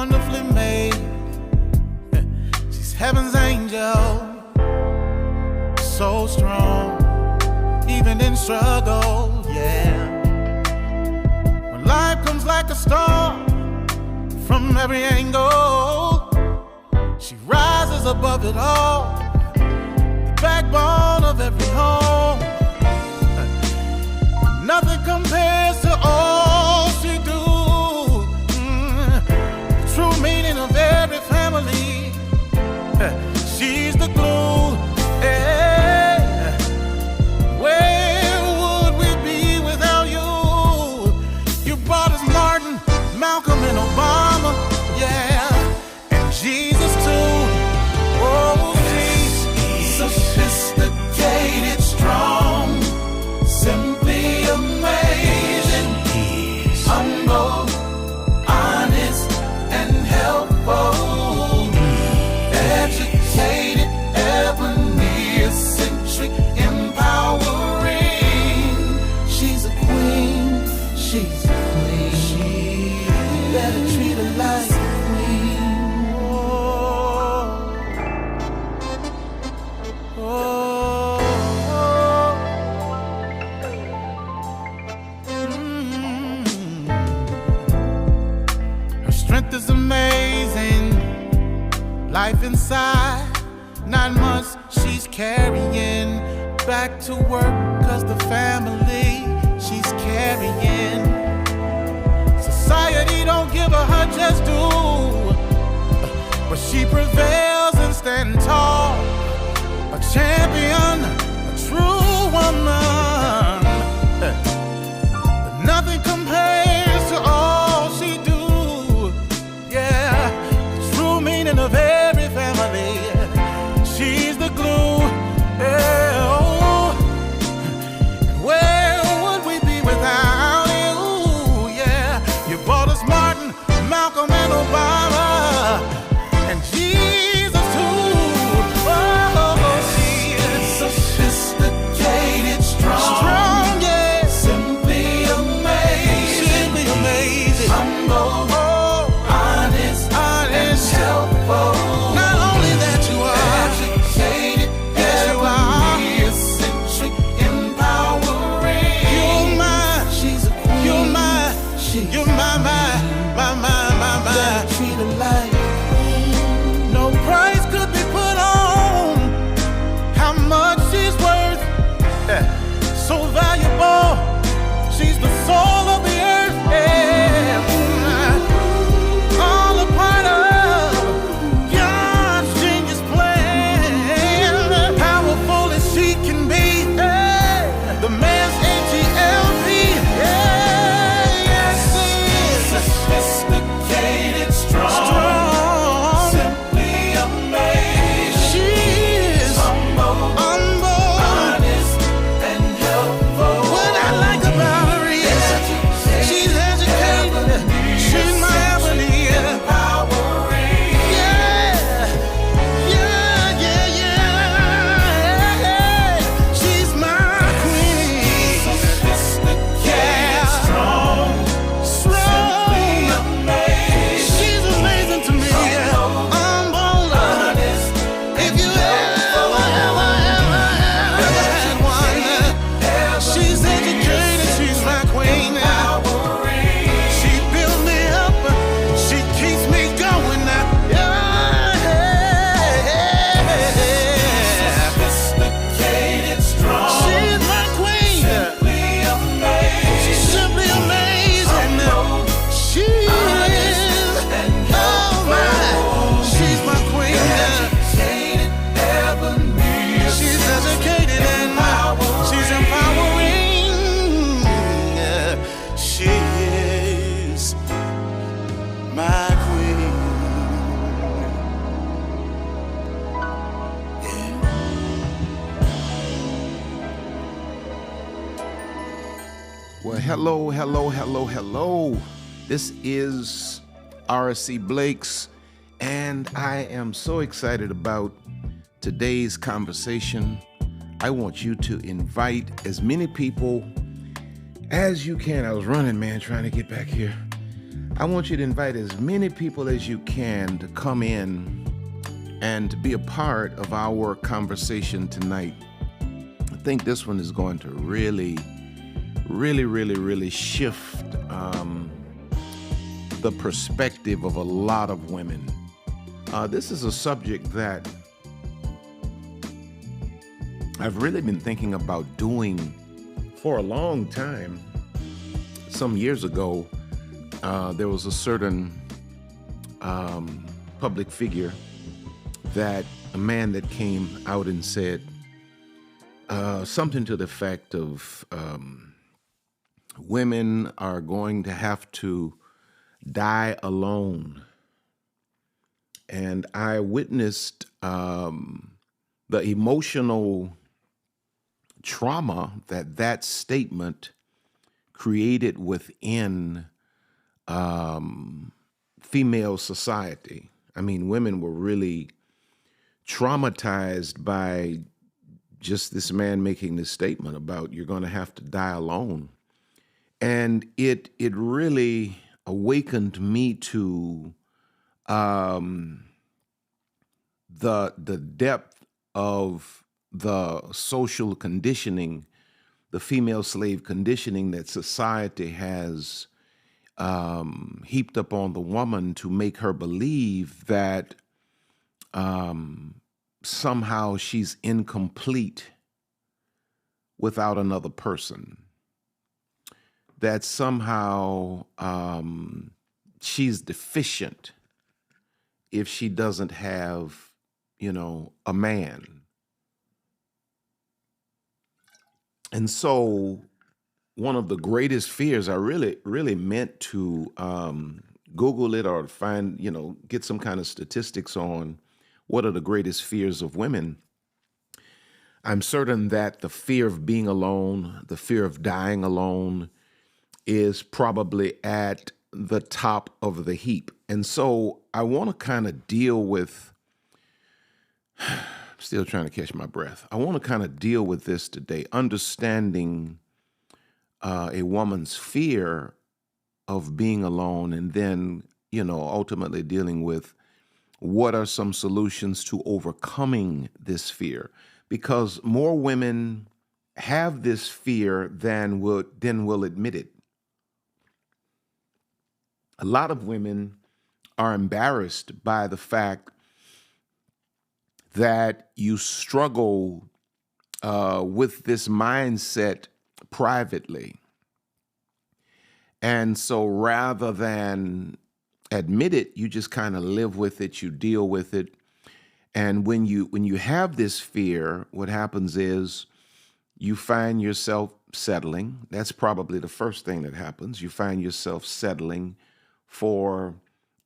wonderfully made. She's heaven's angel, so strong, even in struggle, yeah. When life comes like a storm from every angle, she rises above it all, the backbone of every home. Nothing compares to all she do. The true meaning of every family. She's the glue. Yeah. Where would we be without you? You brought us Martin, Malcolm, and Obama. Yeah. And Jesus too. Oh, she's sophisticated, strong, simply amazing, humble, honest, and helpful, educated, ebony, eccentric, empowering. She's a queen, she's a queen. You better treat her like a queen. Oh, Her strength is amazing. Life inside, 9 months she's carrying. Back to work, cause the family she's carrying. Society don't give her just due, but she prevails and stands tall. A champion, a true woman. But nothing compares to all she do. Yeah, the true meaning of every family. She's the glue. Yeah, oh. Where would we be without you? Yeah, you brought us Martin, Malcolm, and Obama, and Jesus too. Oh, she is sophisticated, strong, yeah, simply amazing, humble, honest, and helpful. Not only that you are educated, yes you are, eccentric, empowering. You're mine, she's a queen. You're mine, you're my. Treat her like no price could be put on how much she's worth. So valuable, she's the soul of the earth. Yeah. All a part of God's genius plan. Powerful as she can be, the man's H-E-L-P. Yes, sophisticated, strong, simply amazing. She is humble, honest, and helpful. What I like about her is she's educated. She's my ebony, empowering. Yeah. She's my queen. Sophisticated, strong, simply amazing. She's amazing to me. Humble, honest, if you ever had one. She's educated, she's my queen. She built me up, she keeps me going. Sophisticated, strong, she's my queen. Simply amazing. She's simply amazing. She is, oh my, she's my queen. Educated, ebony, she's educated and she's empowering. She is my queen. Well, hello. This is RC Blakes, and I am so excited about today's conversation. I want you to invite as many people as you can. I was running, man, trying to get back here. I want you to invite as many people as you can to come in and to be a part of our conversation tonight. I think this one is going to really shift the perspective of a lot of women. This is a subject that I've really been thinking about doing for a long time. Some years ago, there was a certain public figure that a man that came out and said something to the effect of women are going to have to die alone. And I witnessed the emotional trauma that statement created within female society. I mean, women were really traumatized by just this man making this statement about you're going to have to die alone. And it really awakened me to the depth of the social conditioning, the female slave conditioning that society has heaped up on the woman to make her believe that somehow she's incomplete without another person, that somehow she's deficient if she doesn't have, a man. And so one of the greatest fears, I really meant to Google it or find, get some kind of statistics on what are the greatest fears of women. I'm certain that the fear of being alone, the fear of dying alone is probably at the top of the heap. And so I want to kind of deal with, I'm still trying to catch my breath. I want to kind of deal with this today, understanding a woman's fear of being alone, and then, ultimately dealing with what are some solutions to overcoming this fear. Because more women have this fear than will admit it. A lot of women are embarrassed by the fact that you struggle with this mindset privately. And so rather than admit it, you just kind of live with it, you deal with it. And when you have this fear, what happens is you find yourself settling. That's probably the first thing that happens. You find yourself settling for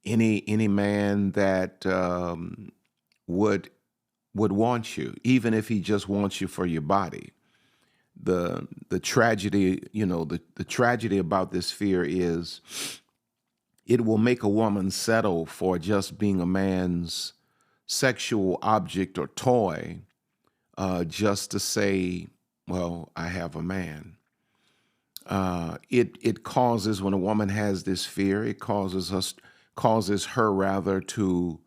any man that would want you, even if he just wants you for your body. The tragedy, the tragedy about this fear is it will make a woman settle for just being a man's sexual object or toy, just to say, well, I have a man. It causes, when a woman has this fear, it causes her rather to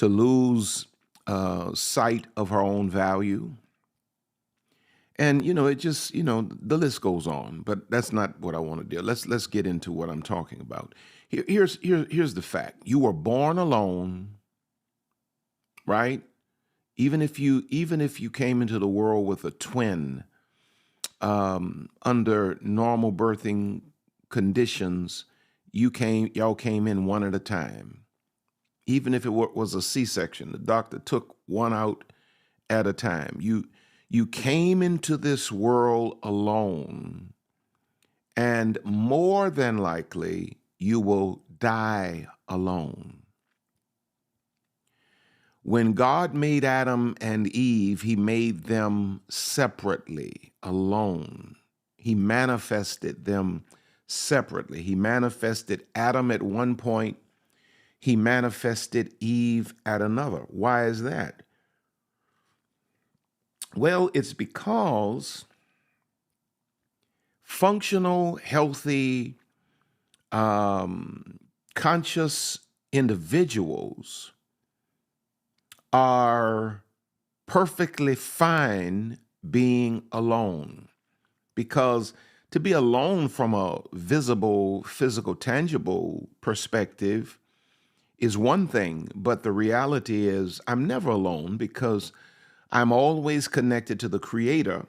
lose sight of her own value. And, it just, the list goes on, but that's not what I want to do. Let's get into what I'm talking about. Here's the fact. You were born alone, right? Even if you came into the world with a twin, under normal birthing conditions, y'all came in one at a time. Even if it was a C-section, the doctor took one out at a time. You came into this world alone, and more than likely, you will die alone. When God made Adam and Eve, he made them separately, alone. He manifested them separately. He manifested Adam at one point. He manifested Eve at another. Why is that? Well, it's because functional, healthy conscious individuals are perfectly fine being alone, because to be alone from a visible, physical, tangible perspective is one thing, but the reality is I'm never alone because I'm always connected to the Creator.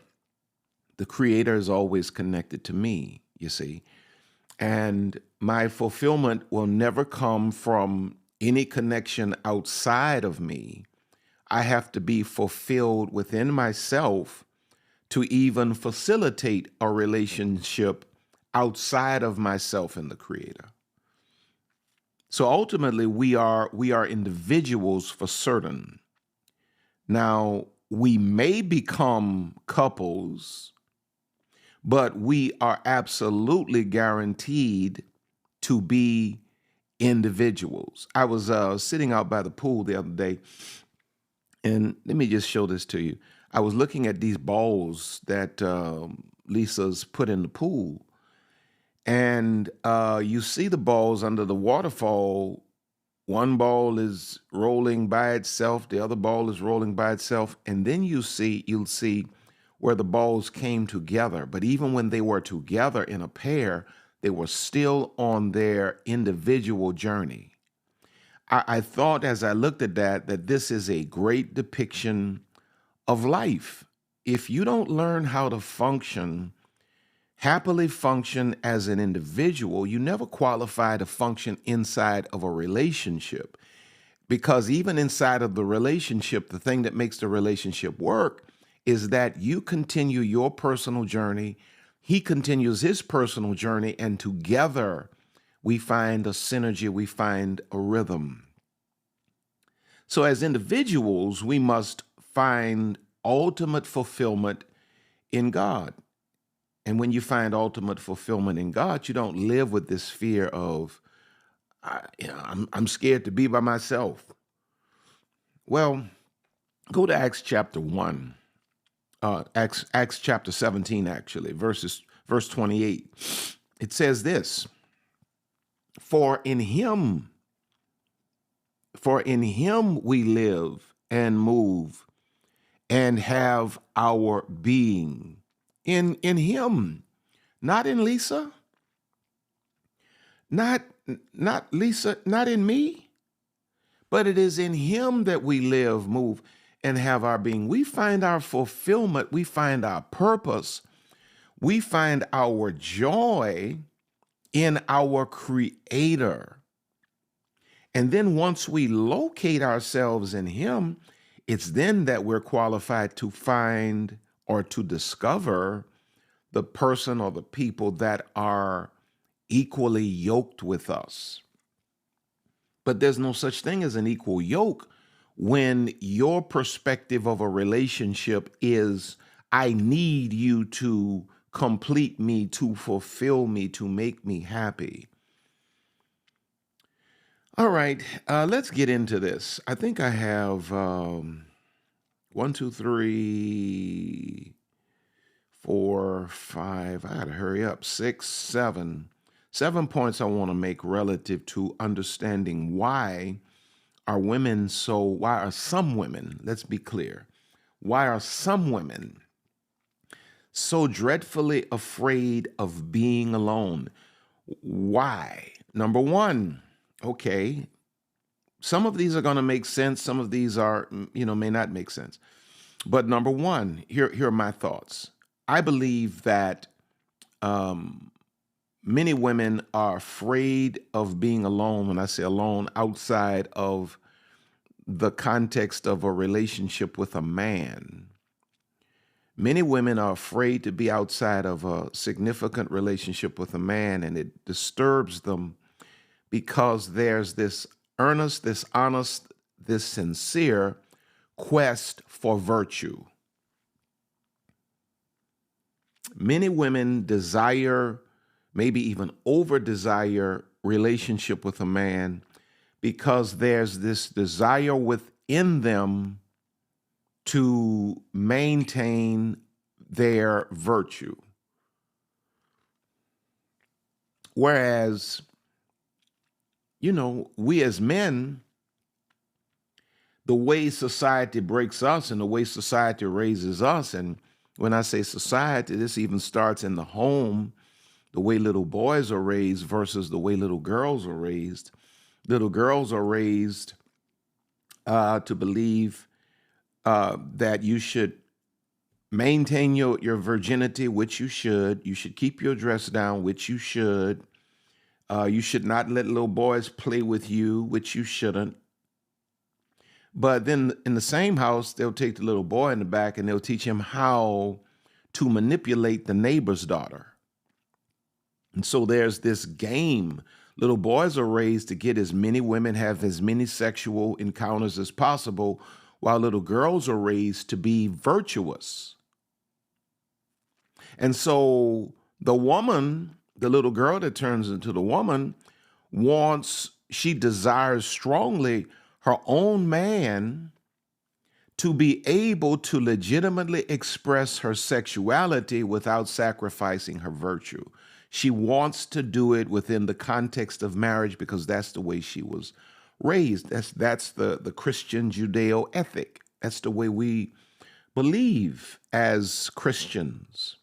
The Creator is always connected to me, you see. And my fulfillment will never come from any connection outside of me. I have to be fulfilled within myself to even facilitate a relationship outside of myself and the Creator. So ultimately, we are individuals for certain. Now, we may become couples, but we are absolutely guaranteed to be individuals. I was sitting out by the pool the other day, and let me just show this to you. I was looking at these balls that Lisa's put in the pool, and you see the balls under the waterfall. One ball is rolling by itself, the other ball is rolling by itself, and then you'll see where the balls came together. But even when they were together in a pair, they were still on their individual journey. I thought as I looked at that this is a great depiction of life. If you don't learn how to happily function as an individual, you never qualify to function inside of a relationship. Because even inside of the relationship, the thing that makes the relationship work is that you continue your personal journey, he continues his personal journey, and together we find a synergy, we find a rhythm. So as individuals, we must find ultimate fulfillment in God. And when you find ultimate fulfillment in God, you don't live with this fear of, I'm scared to be by myself. Well, go to Acts chapter 1, Acts chapter 17, actually, verse 28. It says this, For in him we live and move and have our being. In him, not in Lisa, not Lisa, not in me, but it is in him that we live, move, and have our being. We find our fulfillment, we find our purpose, we find our joy in our Creator. And then once we locate ourselves in him, it's then that we're qualified to find or to discover the person or the people that are equally yoked with us. But there's no such thing as an equal yoke when your perspective of a relationship is, I need you to complete me, to fulfill me, to make me happy. All right, let's get into this. I think I have 1, 2, 3, 4, 5. I gotta hurry up. 6, 7. 7 points I want to make relative to understanding why are some women, let's be clear, why are some women so dreadfully afraid of being alone? Why? Number one, okay, some of these are going to make sense. Some of these are, may not make sense. But number one, here are my thoughts. I believe that many women are afraid of being alone. When I say alone, outside of the context of a relationship with a man. Many women are afraid to be outside of a significant relationship with a man, and it disturbs them because there's this earnest, this honest, this sincere quest for virtue. Many women desire, maybe even over-desire, relationship with a man because there's this desire within them to maintain their virtue. Whereas we as men, the way society breaks us and the way society raises us, and when I say society, this even starts in the home, the way little boys are raised versus the way little girls are raised. Little girls are raised to believe that you should maintain your virginity, which you should. You should keep your dress down, which you should. You should not let little boys play with you, which you shouldn't. But then in the same house, they'll take the little boy in the back and they'll teach him how to manipulate the neighbor's daughter. And so there's this game. Little boys are raised to get as many women, have as many sexual encounters as possible, while little girls are raised to be virtuous. And so the woman, the little girl that turns into the woman, she desires strongly her own man to be able to legitimately express her sexuality without sacrificing her virtue. She wants to do it within the context of marriage because that's the way she was raised. That's the Christian Judeo ethic. That's the way we believe as Christians.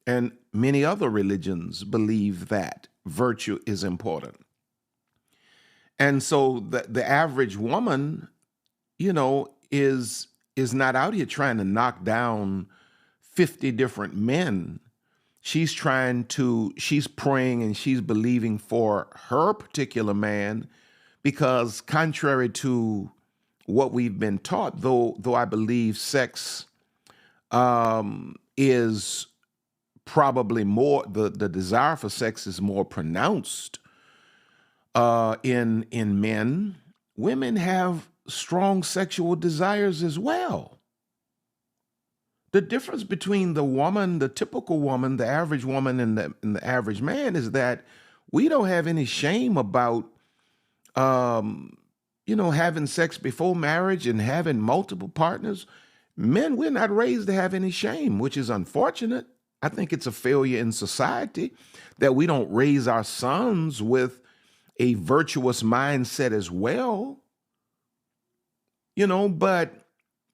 And many other religions believe that virtue is important. And so the average woman, is not out here trying to knock down 50 different men. She's praying and she's believing for her particular man, because contrary to what we've been taught, though I believe sex is probably more, the desire for sex is more pronounced in men. Women have strong sexual desires as well. The difference between the woman, the typical woman, the average woman, and the average man is that we don't have any shame about, having sex before marriage and having multiple partners. Men, we're not raised to have any shame, which is unfortunate. I think it's a failure in society that we don't raise our sons with a virtuous mindset as well. But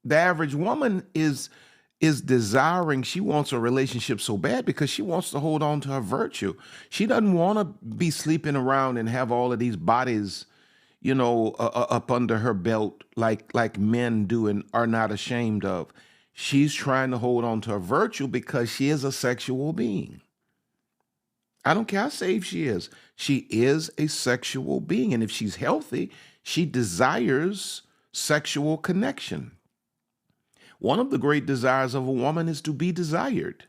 the average woman is desiring, she wants a relationship so bad because she wants to hold on to her virtue. She doesn't want to be sleeping around and have all of these bodies, up under her belt like men do and are not ashamed of. She's trying to hold on to her virtue because she is a sexual being. I don't care how saved she is. She is a sexual being. And if she's healthy, she desires sexual connection. One of the great desires of a woman is to be desired.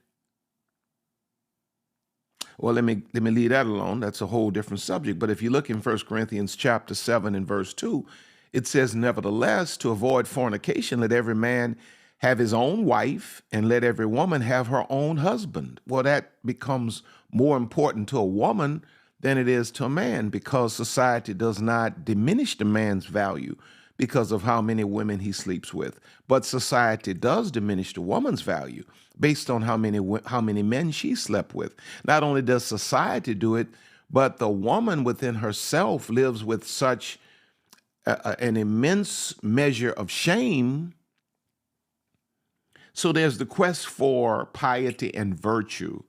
Well, let me leave that alone. That's a whole different subject. But if you look in 1 Corinthians chapter 7 and verse 2, it says, nevertheless, to avoid fornication, let every man have his own wife, and let every woman have her own husband. Well, that becomes more important to a woman than it is to a man, because society does not diminish the man's value because of how many women he sleeps with. But society does diminish the woman's value based on how many men she slept with. Not only does society do it, but the woman within herself lives with such an immense measure of shame. So there's the quest for piety and virtue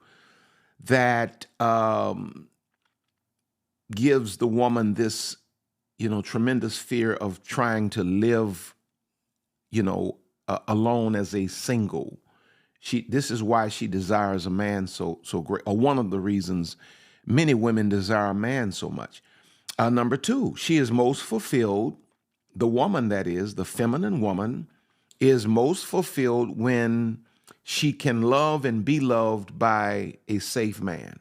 that gives the woman this, tremendous fear of trying to live, alone as a single. This is why she desires a man so great, or one of the reasons many women desire a man so much. Number two, she is most fulfilled. The woman, that is, the feminine woman, is most fulfilled when she can love and be loved by a safe man.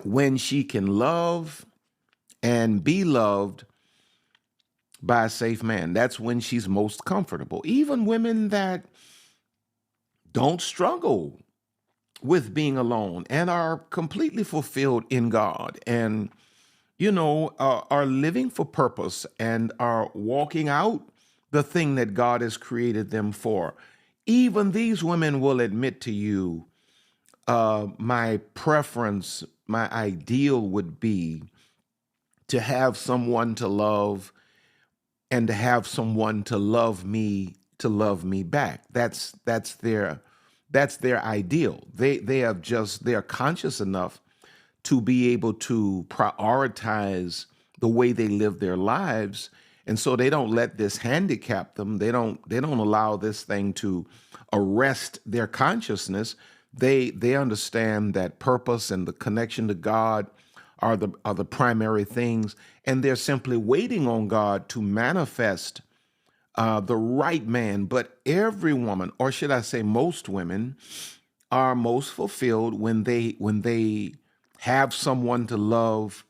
When she can love and be loved by a safe man, that's when she's most comfortable. Even women that don't struggle with being alone and are completely fulfilled in God and, are living for purpose and are walking out the thing that God has created them for. Even these women will admit to you my preference, my ideal would be to have someone to love and to have someone to love me back. That's their ideal. They're conscious enough to be able to prioritize the way they live their lives, and so they don't let this handicap them. They don't allow this thing to arrest their consciousness. They understand that purpose and the connection to God are the primary things, and they're simply waiting on God to manifest the right man. But every woman, or should I say most women, are most fulfilled when they have someone to love,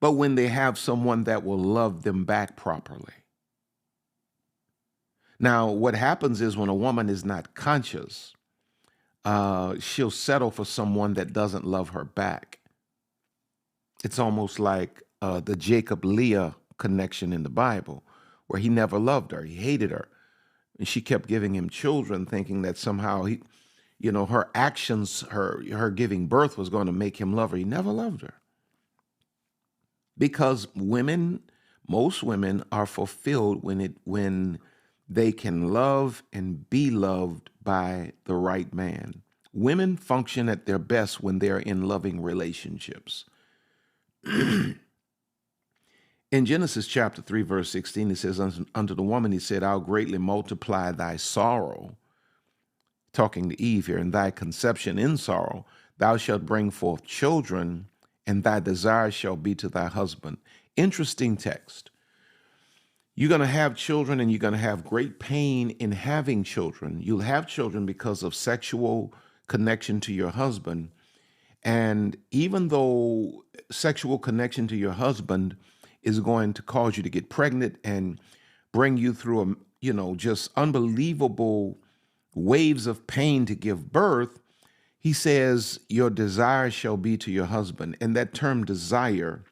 but when they have someone that will love them back properly. Now, what happens is when a woman is not conscious, she'll settle for someone that doesn't love her back. It's almost like the Jacob-Leah connection in the Bible, where he never loved her. He hated her. And she kept giving him children, thinking that somehow her actions, her giving birth was going to make him love her. He never loved her. Because most women are fulfilled when they can love and be loved by the right man. Women function at their best when they're in loving relationships. In Genesis chapter 3, verse 16, it says, unto the woman, he said, I'll greatly multiply thy sorrow, talking to Eve here, and thy conception in sorrow. Thou shalt bring forth children, and thy desire shall be to thy husband. Interesting text. You're going to have children, and you're going to have great pain in having children. You'll have children because of sexual connection to your husband. And even though sexual connection to your husband is going to cause you to get pregnant and bring you through just unbelievable waves of pain to give birth, he says, your desire shall be to your husband. And that term desire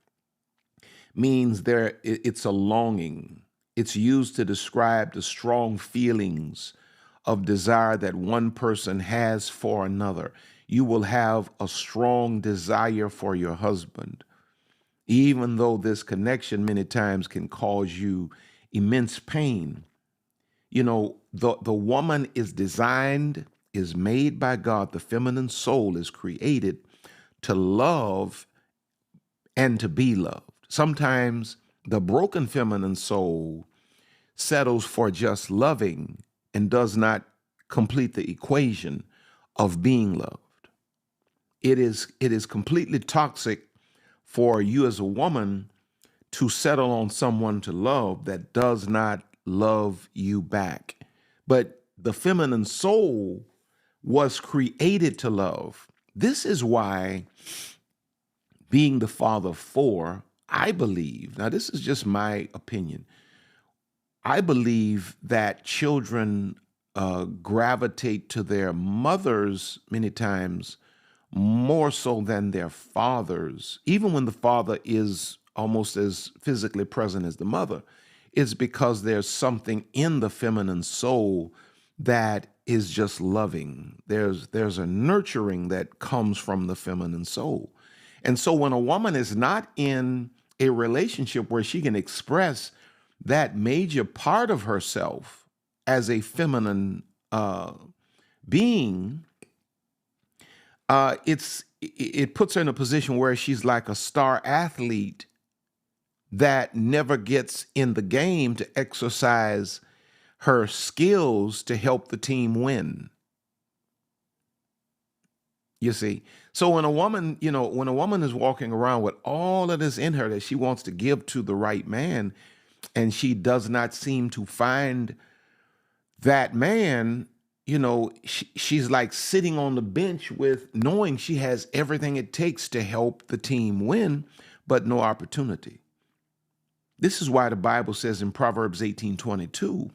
means it's a longing. It's used to describe the strong feelings of desire that one person has for another. You will have a strong desire for your husband, even though this connection many times can cause you immense pain. The woman is designed, is made by God. The feminine soul is created to love and to be loved. Sometimes the broken feminine soul settles for just loving and does not complete the equation of being loved. It is completely toxic for you as a woman to settle on someone to love that does not love you back. But the feminine soul was created to love. This is why being the father of four, I believe, now this is just my opinion, I believe that children gravitate to their mothers many times more so than their fathers, even when the father is almost as physically present as the mother. It's because there's something in the feminine soul that is just loving. There's a nurturing that comes from the feminine soul. And so when a woman is not in a relationship where she can express that major part of herself as a feminine being, it puts her in a position where she's like a star athlete that never gets in the game to exercise her skills to help the team win. You see, so when a woman is walking around with all of this in her that she wants to give to the right man, and she does not seem to find that man, she's like sitting on the bench with knowing she has everything it takes to help the team win, but no opportunity. This is why the Bible says in Proverbs 18:22,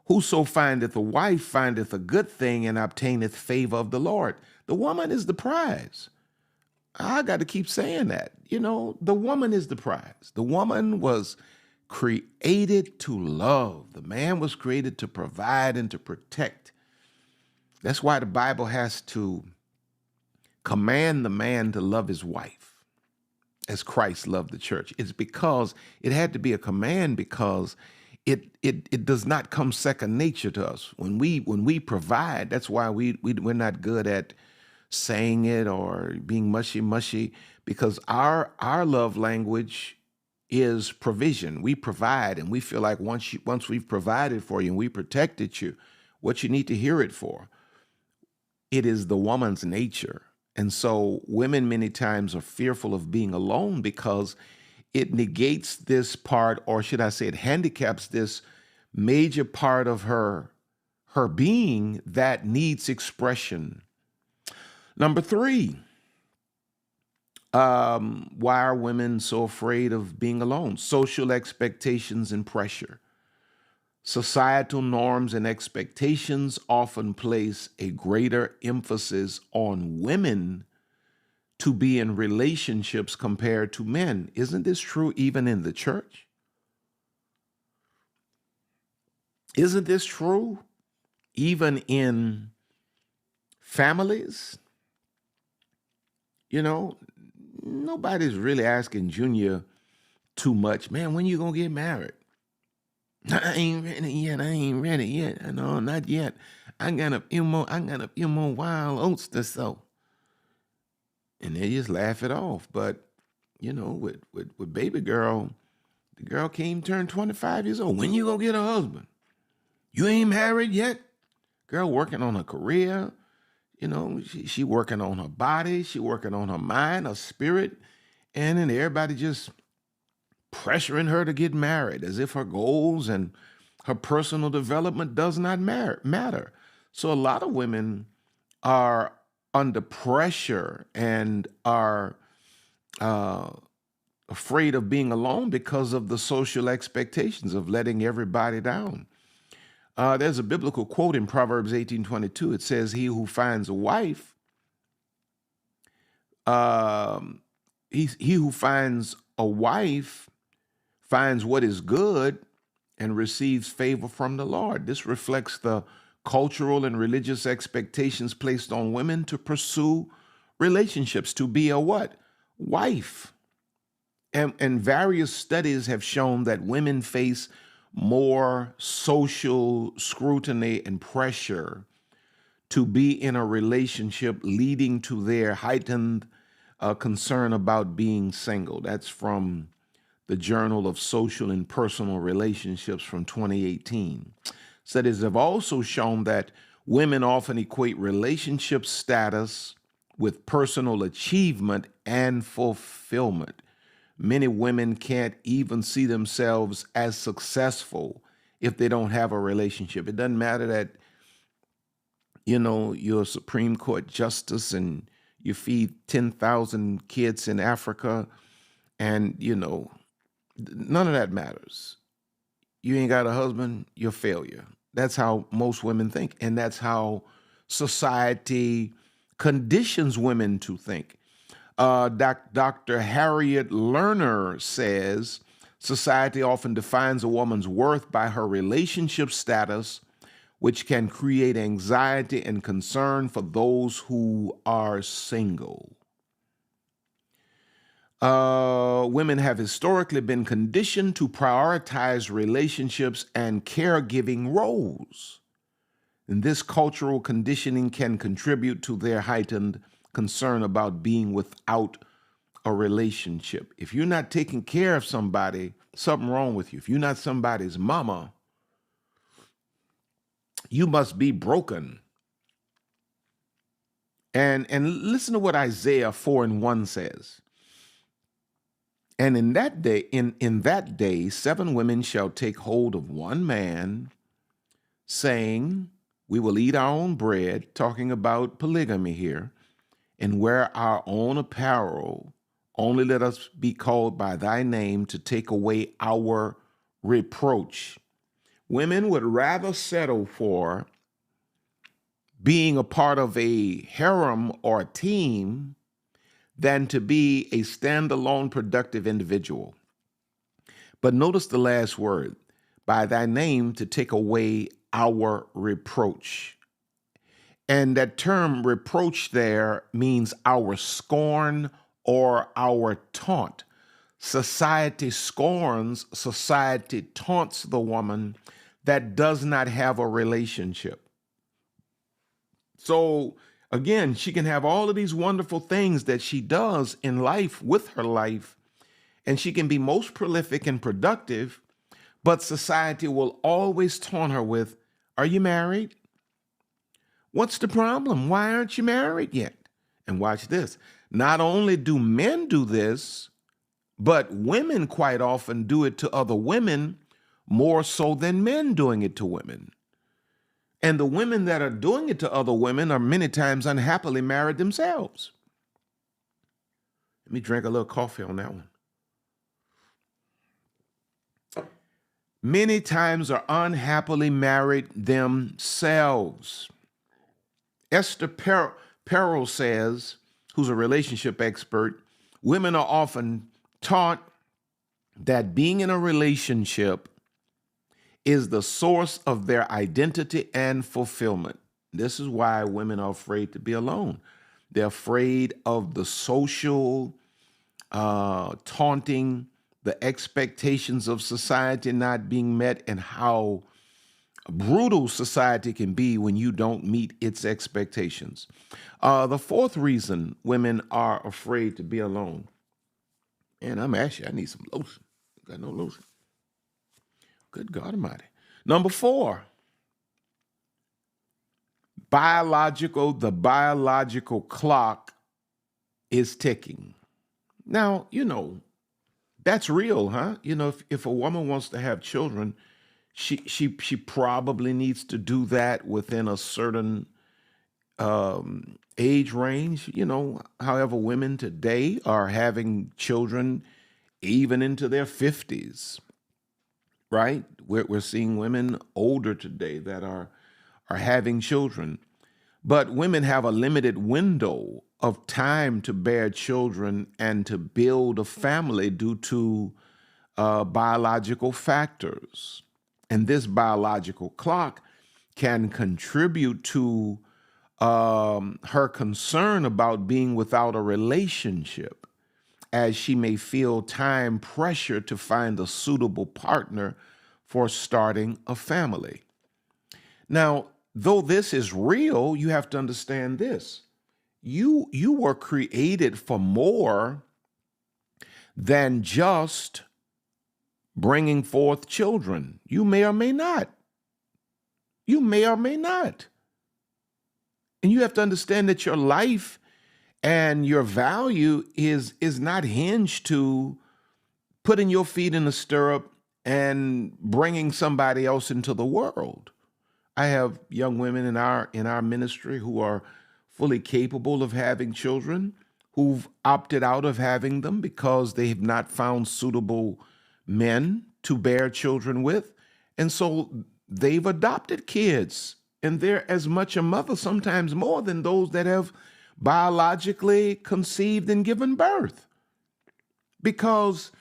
whoso findeth a wife findeth a good thing and obtaineth favor of the Lord. The woman is the prize. I got to keep saying that. The woman is the prize. The woman was created to love. The man was created to provide and to protect. That's why the Bible has to command the man to love his wife as Christ loved the church. It's because it had to be a command, because it does not come second nature to us. When we provide, that's why we're not good at saying it or being mushy, because our love language is provision. We provide, and we feel like once we've provided for you and we protected you, what you need to hear it for. It is the woman's nature. And so women many times are fearful of being alone because it negates this part, or should I say it handicaps this major part of her being that needs expression. Number 3, why are women so afraid of being alone? Social expectations and pressure. Societal norms and expectations often place a greater emphasis on women to be in relationships compared to men. Isn't this true even in the church? Isn't this true even in families? You know, nobody's really asking Junior too much. Man, when you gonna get married? I ain't ready yet. No, not yet. I got a few more wild oats to sow. And they just laugh it off. But, with baby girl, the girl came turned 25 years old. When you gonna get a husband? You ain't married yet? Girl working on her career. She working on her body. She working on her mind, her spirit. And then everybody just pressuring her to get married as if her goals and her personal development does not matter. So a lot of women are under pressure and are afraid of being alone because of the social expectations of letting everybody down. There's a biblical quote in Proverbs 18:22. It says, he who finds a wife, he who finds a wife finds what is good and receives favor from the Lord. This reflects the cultural and religious expectations placed on women to pursue relationships, to be a what? Wife. And various studies have shown that women face more social scrutiny and pressure to be in a relationship, leading to their heightened concern about being single. That's from the Journal of Social and Personal Relationships from 2018. Studies have also shown that women often equate relationship status with personal achievement and fulfillment. Many women can't even see themselves as successful if they don't have a relationship. It doesn't matter that, you're a Supreme Court justice and you feed 10,000 kids in Africa and, none of that matters. You ain't got a husband, you're a failure. That's how most women think. And that's how society conditions women to think. Dr. Harriet Lerner says, society often defines a woman's worth by her relationship status, which can create anxiety and concern for those who are single. Women have historically been conditioned to prioritize relationships and caregiving roles. And this cultural conditioning can contribute to their heightened concern about being without a relationship. If you're not taking care of somebody, something wrong with you. If you're not somebody's mama, you must be broken. And listen to what Isaiah 4:1 says. And in that day, 7 women shall take hold of one man, saying, we will eat our own bread, talking about polygamy here, and wear our own apparel. Only let us be called by thy name to take away our reproach. Women would rather settle for being a part of a harem or a team than to be a standalone productive individual. But notice the last word, by thy name to take away our reproach. And that term reproach there means our scorn or our taunt. Society scorns, society taunts the woman that does not have a relationship. So again, she can have all of these wonderful things that she does in life with her life, and she can be most prolific and productive, but society will always taunt her with, are you married? What's the problem? Why aren't you married yet? And watch this. Not only do men do this, but women quite often do it to other women more so than men doing it to women. And the women that are doing it to other women are many times unhappily married themselves. Let me drink a little coffee on that one. Many times are unhappily married themselves. Esther Perel says, who's a relationship expert, women are often taught that being in a relationship is the source of their identity and fulfillment. This is why women are afraid to be alone. They're afraid of the social taunting, the expectations of society not being met, and how brutal society can be when you don't meet its expectations. The fourth reason women are afraid to be alone, and I need some lotion. Got no lotion. Good God Almighty. Number 4, the biological clock is ticking. Now, that's real, huh? If a woman wants to have children, she probably needs to do that within a certain age range. However, women today are having children even into their 50s, right? We're seeing women older today that are having children. But women have a limited window of time to bear children and to build a family due to biological factors. And this biological clock can contribute to her concern about being without a relationship, as she may feel time pressure to find a suitable partner for starting a family. Now, though this is real, you have to understand this. You were created for more than just bringing forth children. You may or may not. You may or may not. And you have to understand that your life and your value is not hinged to putting your feet in the stirrup and bringing somebody else into the world. I have young women in our ministry who are fully capable of having children, who've opted out of having them because they have not found suitable men to bear children with. And so they've adopted kids, and they're as much a mother, sometimes more, than those that have biologically conceived and given birth. Because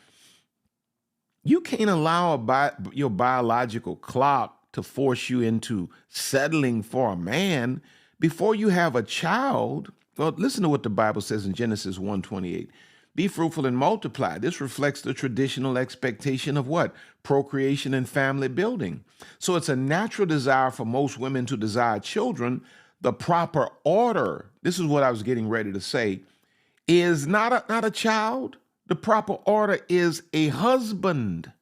you can't allow your biological clock to force you into settling for a man before you have a child. Well, listen to what the Bible says in Genesis 1:28. Be fruitful and multiply. This reflects the traditional expectation of what? Procreation and family building. So it's a natural desire for most women to desire children. The proper order, this is what I was getting ready to say, is not a child. The proper order is a husband.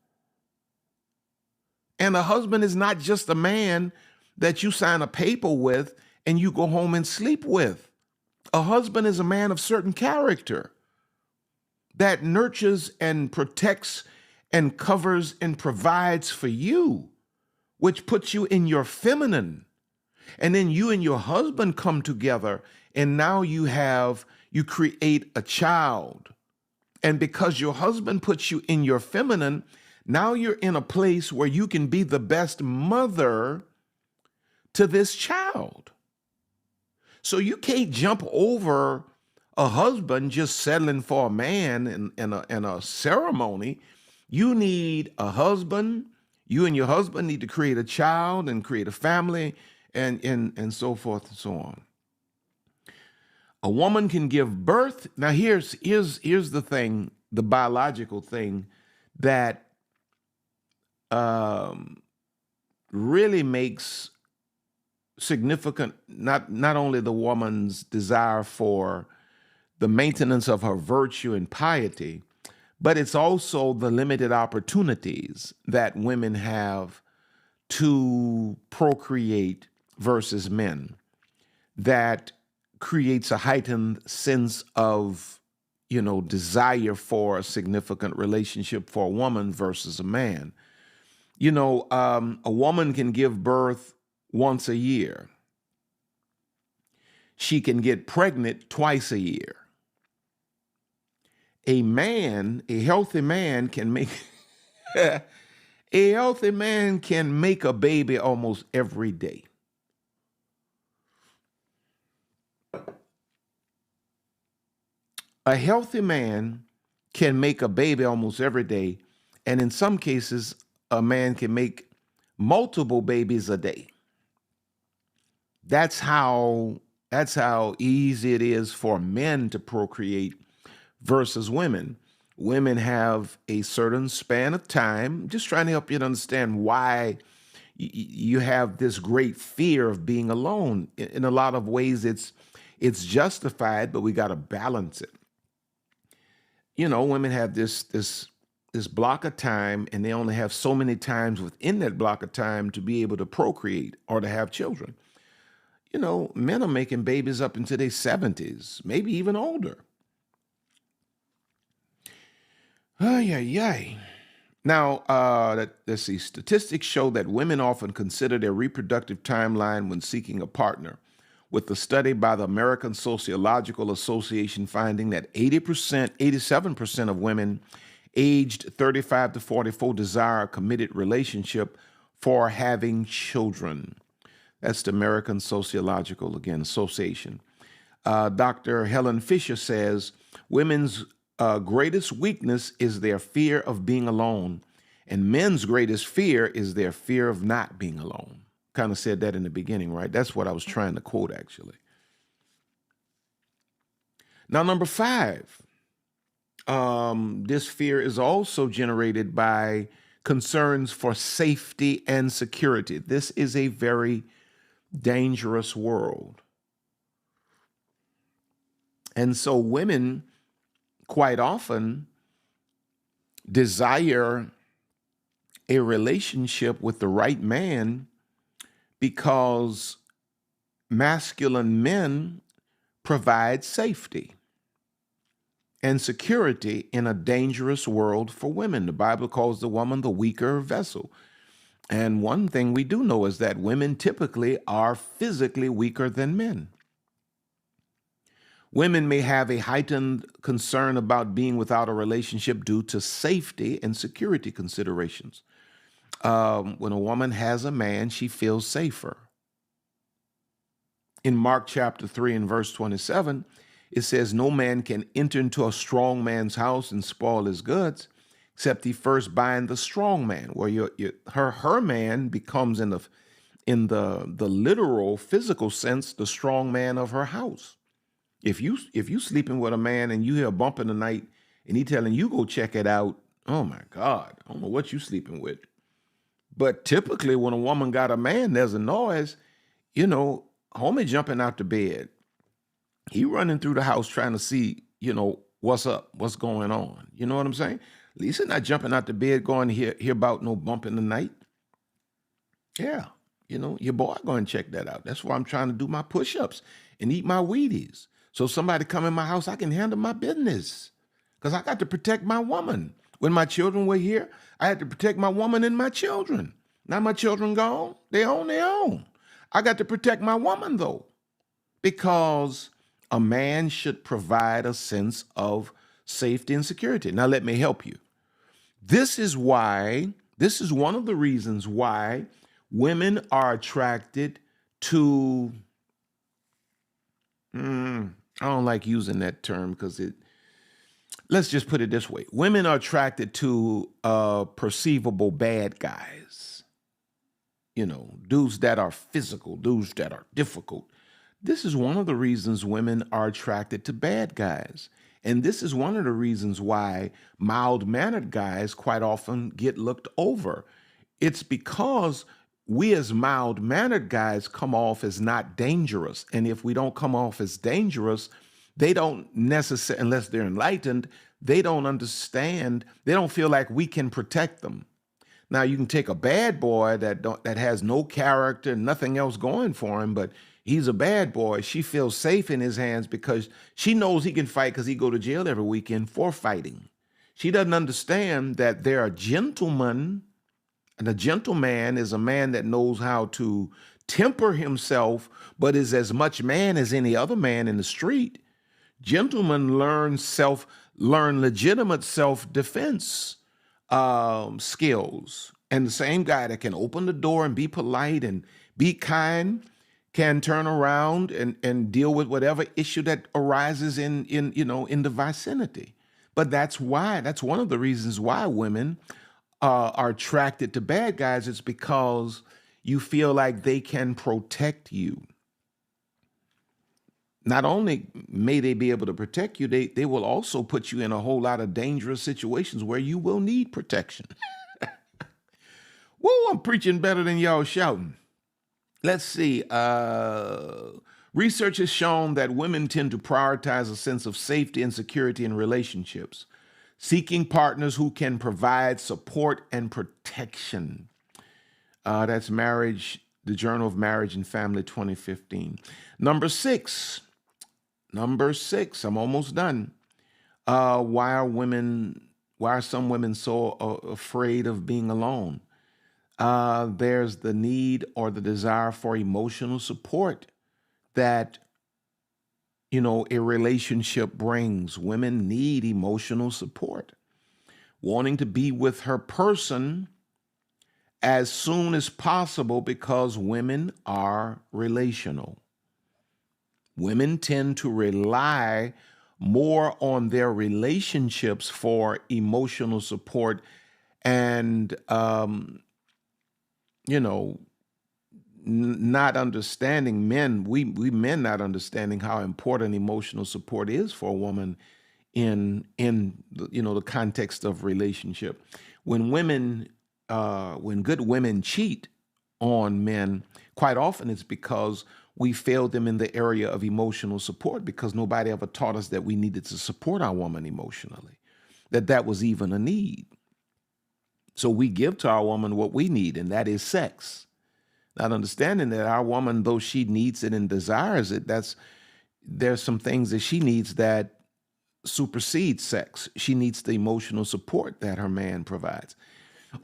And a husband is not just a man that you sign a paper with and you go home and sleep with. A husband is a man of certain character that nurtures and protects and covers and provides for you, which puts you in your feminine. And then you and your husband come together, and now you create a child. And because your husband puts you in your feminine, now you're in a place where you can be the best mother to this child. So you can't jump over a husband just settling for a man in a ceremony. You need a husband. You and your husband need to create a child and create a family and so forth and so on. A woman can give birth. Now here's the thing, the biological thing that really makes significant not only the woman's desire for the maintenance of her virtue and piety, but it's also the limited opportunities that women have to procreate versus men that creates a heightened sense of, desire for a significant relationship for a woman versus a man. A woman can give birth once a year. She can get pregnant twice a year. A healthy man can make a healthy man can make a baby almost every day. A healthy man can make a baby almost every day, and in some cases, a man can make multiple babies a day. That's how easy it is for men to procreate versus women. Women have a certain span of time. Just trying to help you to understand why you have this great fear of being alone. In a lot of ways, it's justified, but we got to balance it. Women have this block of time, and they only have so many times within that block of time to be able to procreate or to have children. Men are making babies up into their 70s, maybe even older. Now, let's see. Statistics show that women often consider their reproductive timeline when seeking a partner, with the study by the American Sociological Association finding that 87% of women aged 35 to 44 desire a committed relationship for having children. That's the American Sociological, Association. Dr. Helen Fisher says, women's greatest weakness is their fear of being alone, and men's greatest fear is their fear of not being alone. Kind of said that in the beginning, right? That's what I was trying to quote, actually. Now, number 5, this fear is also generated by concerns for safety and security. This is a very dangerous world. And so women quite often desire a relationship with the right man because masculine men provide safety and security in a dangerous world for women. The Bible calls the woman the weaker vessel. And one thing we do know is that women typically are physically weaker than men. Women may have a heightened concern about being without a relationship due to safety and security considerations. When a woman has a man, she feels safer. In Mark chapter 3 and verse 27, it says, no man can enter into a strong man's house and spoil his goods, except he first bind the strong man. Where her man becomes in the literal physical sense the strong man of her house. If you sleeping with a man and you hear a bump in the night and he telling you go check it out, oh my God, I don't know what you sleeping with. But typically when a woman got a man, there's a noise, homie jumping out the bed. He running through the house trying to see, what's up, what's going on. You know what I'm saying? Lisa not jumping out the bed going to hear about no bump in the night. Yeah, your boy going to check that out. That's why I'm trying to do my push-ups and eat my Wheaties. So somebody come in my house, I can handle my business because I got to protect my woman. When my children were here, I had to protect my woman and my children. Now my children gone, they own their own. I got to protect my woman though, because a man should provide a sense of safety and security. Now let me help you. This is one of the reasons why women are attracted to, I don't like using that term because let's just put it this way. Women are attracted to perceivable bad guys. dudes that are physical, dudes that are difficult. This is one of the reasons women are attracted to bad guys. And this is one of the reasons why mild-mannered guys quite often get looked over. It's because we as mild-mannered guys come off as not dangerous. And if we don't come off as dangerous, they don't necessarily, unless they're enlightened, they don't understand, they don't feel like we can protect them. Now, you can take a bad boy that has no character, nothing else going for him, but he's a bad boy. She feels safe in his hands because she knows he can fight because he go to jail every weekend for fighting. She doesn't understand that there are gentlemen, and a gentleman is a man that knows how to temper himself, but is as much man as any other man in the street. Gentlemen learn legitimate self-defense skills. And the same guy that can open the door and be polite and be kind can turn around and deal with whatever issue that arises in the vicinity. But that's one of the reasons why women are attracted to bad guys. It's because you feel like they can protect you. Not only may they be able to protect you, they will also put you in a whole lot of dangerous situations where you will need protection. Whoa, I'm preaching better than y'all shouting. Let's see. Research has shown that women tend to prioritize a sense of safety and security in relationships, seeking partners who can provide support and protection. That's Marriage, the Journal of Marriage and Family 2015. Number six, I'm almost done. Why are some women so afraid of being alone? There's the need or the desire for emotional support that, a relationship brings. Women need emotional support, wanting to be with her person as soon as possible because women are relational. Women tend to rely more on their relationships for emotional support and, not understanding we men not understanding how important emotional support is for a woman in the context of relationship. When good women cheat on men, quite often it's because we failed them in the area of emotional support, because nobody ever taught us that we needed to support our woman emotionally, that was even a need. So we give to our woman what we need, and that is sex. Not understanding that our woman, though she needs it and desires it, there's some things that she needs that supersede sex. She needs the emotional support that her man provides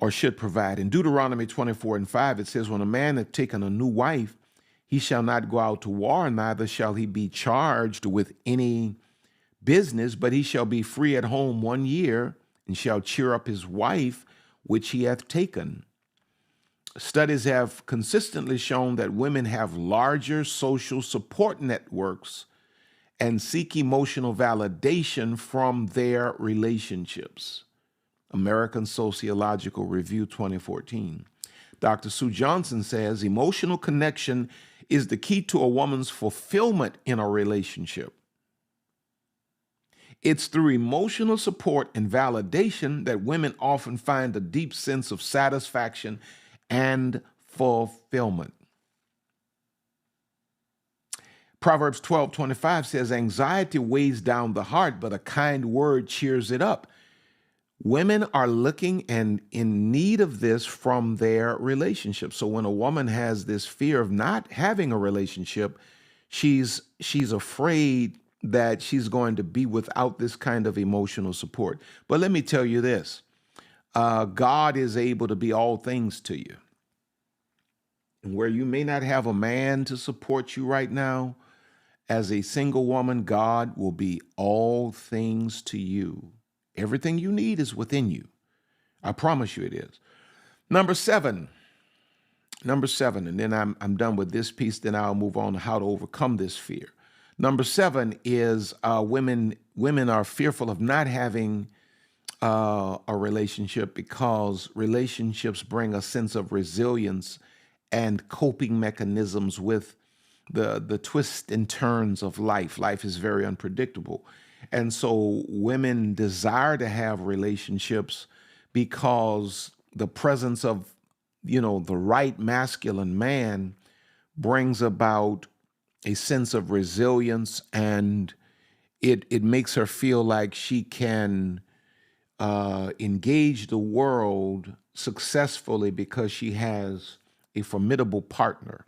or should provide. In Deuteronomy 24:5, it says, when a man hath taken a new wife, he shall not go out to war, neither shall he be charged with any business, but he shall be free at home 1 year, and shall cheer up his wife, which he hath taken. Studies have consistently shown that women have larger social support networks and seek emotional validation from their relationships. American Sociological Review 2014. Dr. Sue Johnson says emotional connection is the key to a woman's fulfillment in a relationship. It's through emotional support and validation that women often find a deep sense of satisfaction and fulfillment. Proverbs 12:25 says, anxiety weighs down the heart, but a kind word cheers it up. Women are looking and in need of this from their relationship. So when a woman has this fear of not having a relationship, she's afraid that she's going to be without this kind of emotional support. But let me tell you this, God is able to be all things to you. And where you may not have a man to support you right now, as a single woman, God will be all things to you. Everything you need is within you. I promise you it is. Number seven, and then I'm done with this piece, then I'll move on to how to overcome this fear. Number 7 is women are fearful of not having a relationship because relationships bring a sense of resilience and coping mechanisms with the twists and turns of life. Life is very unpredictable. And so women desire to have relationships because the presence of, the right masculine man brings about a sense of resilience, and it makes her feel like she can engage the world successfully because she has a formidable partner.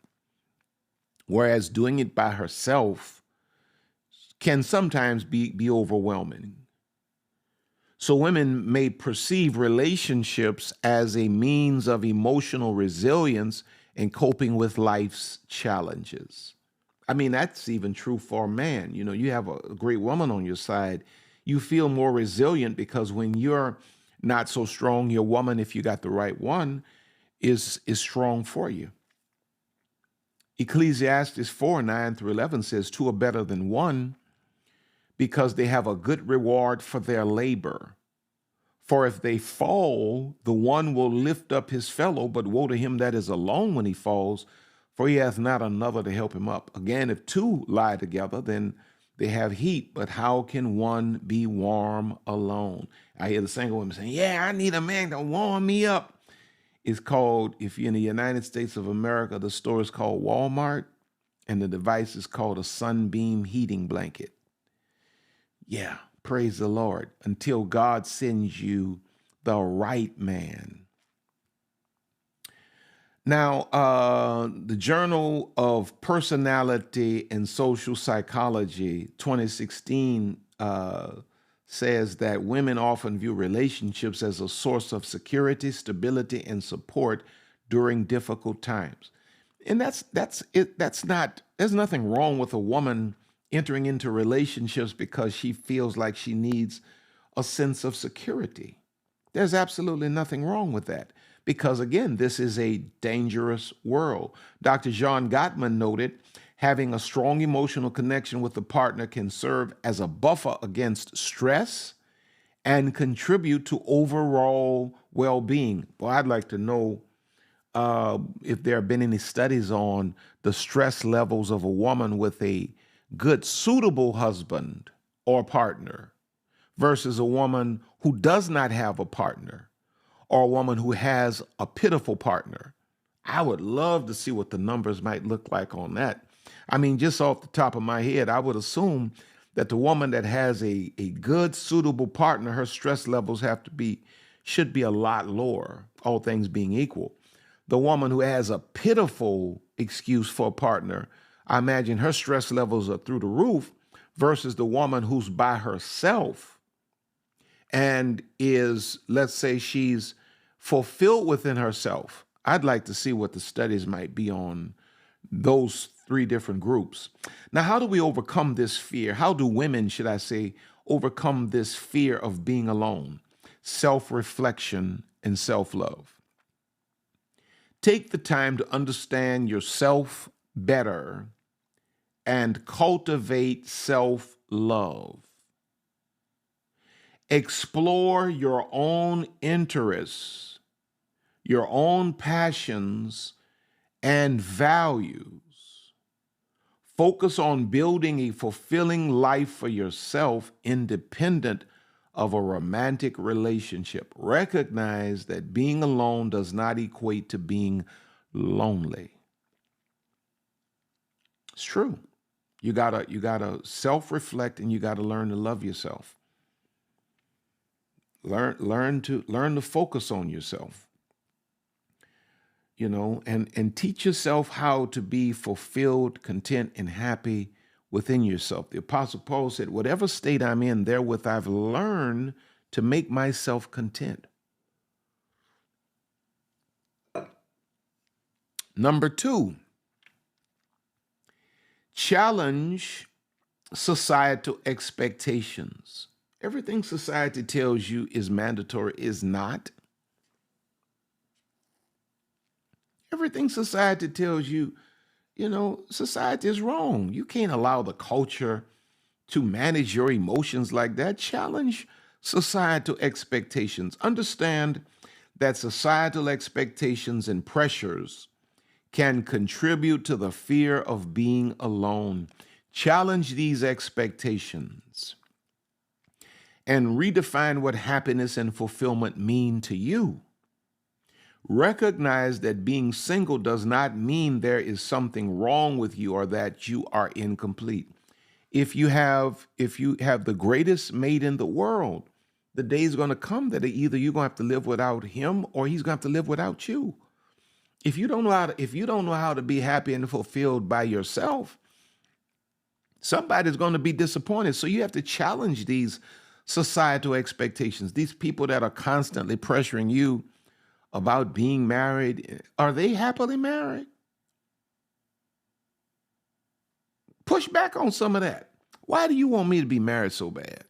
Whereas doing it by herself can sometimes be overwhelming. So women may perceive relationships as a means of emotional resilience and coping with life's challenges. I mean, that's even true for a man. You have a great woman on your side, you feel more resilient because when you're not so strong, your woman, if you got the right one, is strong for you. Ecclesiastes 4:9-11 says, two are better than one because they have a good reward for their labor. For if they fall, the one will lift up his fellow, but woe to him that is alone when he falls, for he hath not another to help him up. Again, if two lie together, then they have heat, but how can one be warm alone? I hear the single women saying, yeah, I need a man to warm me up. It's called, if you're in the United States of America, the store is called Walmart, and the device is called a sunbeam heating blanket. Yeah, praise the Lord, until God sends you the right man. Now, the Journal of Personality and Social Psychology 2016 says that women often view relationships as a source of security, stability, and support during difficult times. And that's it. There's nothing wrong with a woman entering into relationships because she feels like she needs a sense of security. There's absolutely nothing wrong with that. Because again, this is a dangerous world. Dr. John Gottman noted, having a strong emotional connection with the partner can serve as a buffer against stress and contribute to overall well-being. Well, I'd like to know if there have been any studies on the stress levels of a woman with a good, suitable husband or partner versus a woman who does not have a partner, or a woman who has a pitiful partner. I would love to see what the numbers might look like on that. I mean, just off the top of my head, I would assume that the woman that has a good, suitable partner, her stress levels should be a lot lower, all things being equal. The woman who has a pitiful excuse for a partner, I imagine her stress levels are through the roof, versus the woman who's by herself and is, let's say, she's fulfilled within herself. I'd like to see what the studies might be on those three different groups. Now, how do we overcome this fear? How do women, should I say, overcome this fear of being alone? Self-reflection and self-love. Take the time to understand yourself better and cultivate self-love. Explore your own interests, your own passions, and values. Focus on building a fulfilling life for yourself independent of a romantic relationship. Recognize that being alone does not equate to being lonely. It's true. You gotta self-reflect, and you gotta learn to love yourself. Learn to focus on yourself. And teach yourself how to be fulfilled, content, and happy within yourself. The Apostle Paul said, whatever state I'm in, therewith I've learned to make myself content. Number 2, challenge societal expectations. Everything society tells you is mandatory is not. Everything society tells you, society is wrong. You can't allow the culture to manage your emotions like that. Challenge societal expectations. Understand that societal expectations and pressures can contribute to the fear of being alone. Challenge these expectations and redefine what happiness and fulfillment mean to you. Recognize that being single does not mean there is something wrong with you or that you are incomplete. If you have the greatest mate in the world, the day is going to come that either you're going to have to live without him or he's going to have to live without you. If you don't know how to be happy and fulfilled by yourself, somebody's going to be disappointed. So you have to challenge these societal expectations. These people that are constantly pressuring you about being married, are they happily married? Push back on some of that. Why do you want me to be married so bad?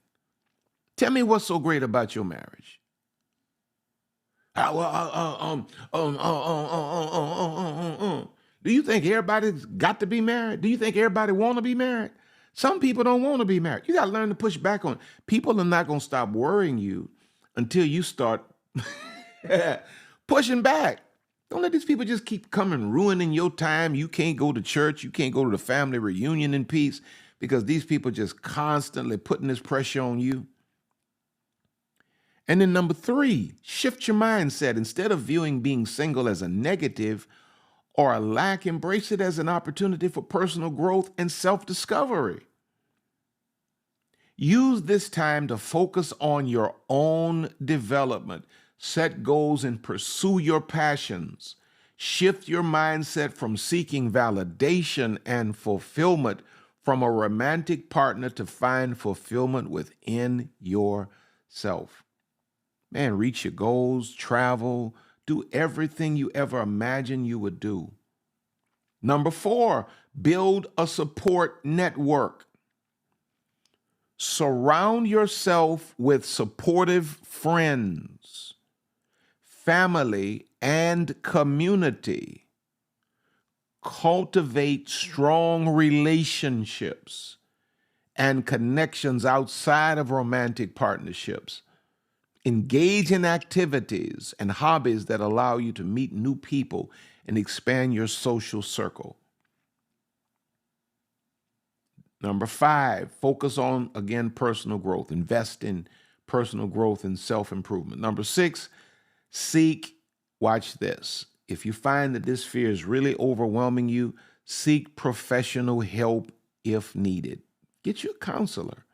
Tell me what's so great about your marriage. Do you think everybody's got to be married? Do you think everybody want to be married? Some people don't want to be married. You got to learn to push back on it. People are not going to stop worrying you until you start pushing back. Don't let these people just keep coming, ruining your time. You can't go to church. You can't go to the family reunion in peace because these people just constantly putting this pressure on you. And then number 3, shift your mindset. Instead of viewing being single as a negative or a lack, embrace it as an opportunity for personal growth and self-discovery. Use this time to focus on your own development. Set goals and pursue your passions. Shift your mindset from seeking validation and fulfillment from a romantic partner to find fulfillment within yourself. Man, reach your goals, travel, do everything you ever imagined you would do. Number 4, build a support network. Surround yourself with supportive friends, family, and community. Cultivate strong relationships and connections outside of romantic partnerships. Engage in activities and hobbies that allow you to meet new people and expand your social circle. Number 5, focus on, again, personal growth. Invest in personal growth and self-improvement. Number 6, seek, watch this. If you find that this fear is really overwhelming you, seek professional help if needed. Get you a counselor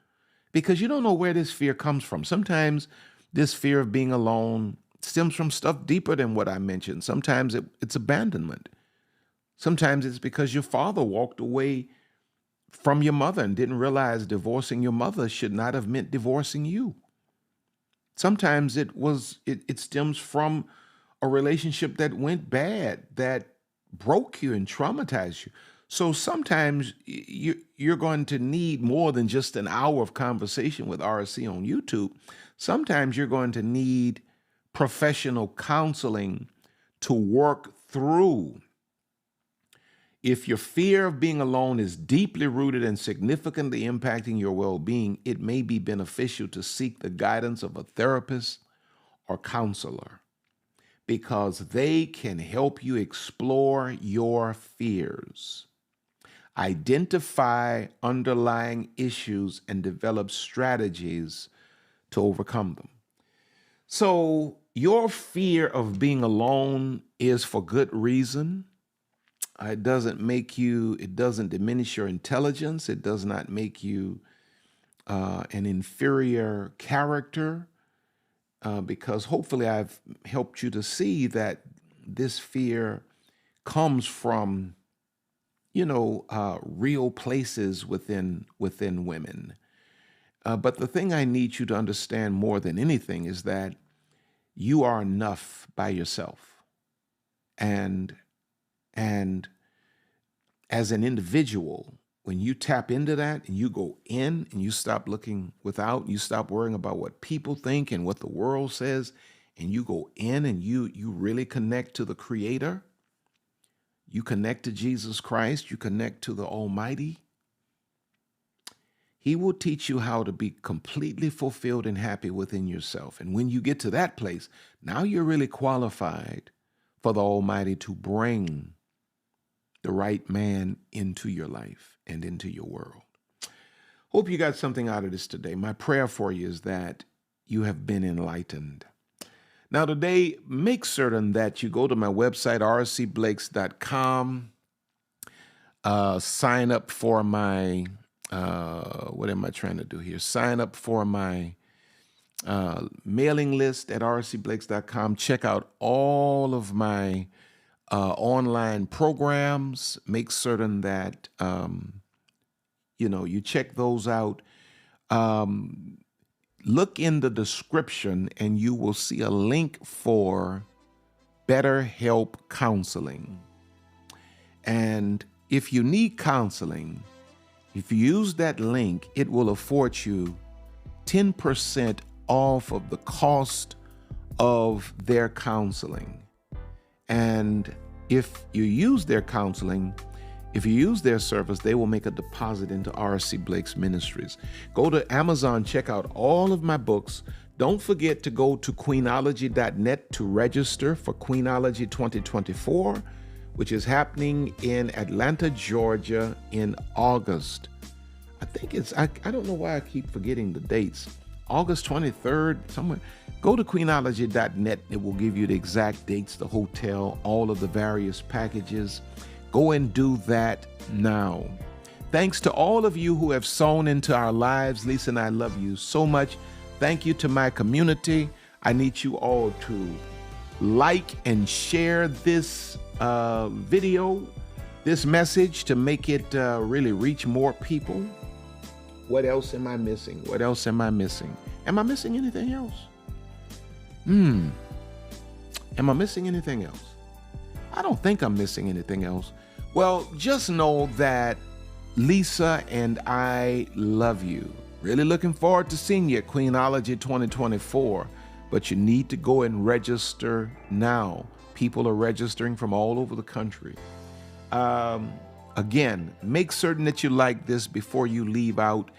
because you don't know where this fear comes from. Sometimes this fear of being alone stems from stuff deeper than what I mentioned. Sometimes it's abandonment. Sometimes it's because your father walked away from your mother and didn't realize divorcing your mother should not have meant divorcing you. Sometimes it stems from a relationship that went bad, that broke you and traumatized you. So sometimes you're going to need more than just an hour of conversation with RC on YouTube. Sometimes you're going to need professional counseling to work through. If your fear of being alone is deeply rooted and significantly impacting your well-being, it may be beneficial to seek the guidance of a therapist or counselor because they can help you explore your fears, identify underlying issues, and develop strategies to overcome them. So your fear of being alone is for good reason. It doesn't diminish your intelligence. It does not make you an inferior character because hopefully I've helped you to see that this fear comes from, real places within women. But the thing I need you to understand more than anything is that you are enough by yourself. And as an individual, when you tap into that and you go in and you stop looking without, you stop worrying about what people think and what the world says, and you go in and you really connect to the Creator, you connect to Jesus Christ, you connect to the Almighty, He will teach you how to be completely fulfilled and happy within yourself. And when you get to that place, now you're really qualified for the Almighty to bring the right man into your life and into your world. Hope you got something out of this today. My prayer for you is that you have been enlightened. Now today, make certain that you go to my website, rcblakes.com, sign up for my, what am I trying to do here? Sign up for my mailing list at rcblakes.com. Check out all of my online programs. Make certain that, you check those out. Look in the description and you will see a link for BetterHelp Counseling. And if you need counseling, if you use that link, it will afford you 10% off of the cost of their counseling. And if you use their counseling, if you use their service, they will make a deposit into RC Blakes Ministries. Go to Amazon, check out all of my books. Don't forget to go to queenology.net to register for Queenology 2024, which is happening in Atlanta, Georgia in August. I think I don't know why I keep forgetting the dates. August 23rd, somewhere. Go to queenology.net. It will give you the exact dates, the hotel, all of the various packages. Go and do that now. Thanks to all of you who have sown into our lives. Lisa and I love you so much. Thank you to my community. I need you all to like and share this video, this message, to make it really reach more people. What else am I missing? What else am I missing? Am I missing anything else? Am I missing anything else? I don't think I'm missing anything else. Well, just know that Lisa and I love you. Really looking forward to seeing you at Queenology 2024. But you need to go and register now. People are registering from all over the country. Again, make certain that you like this before you leave out.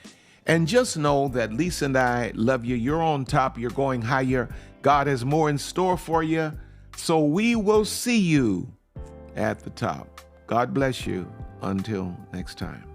And just know that Lisa and I love you. You're on top. You're going higher. God has more in store for you. So we will see you at the top. God bless you. Until next time.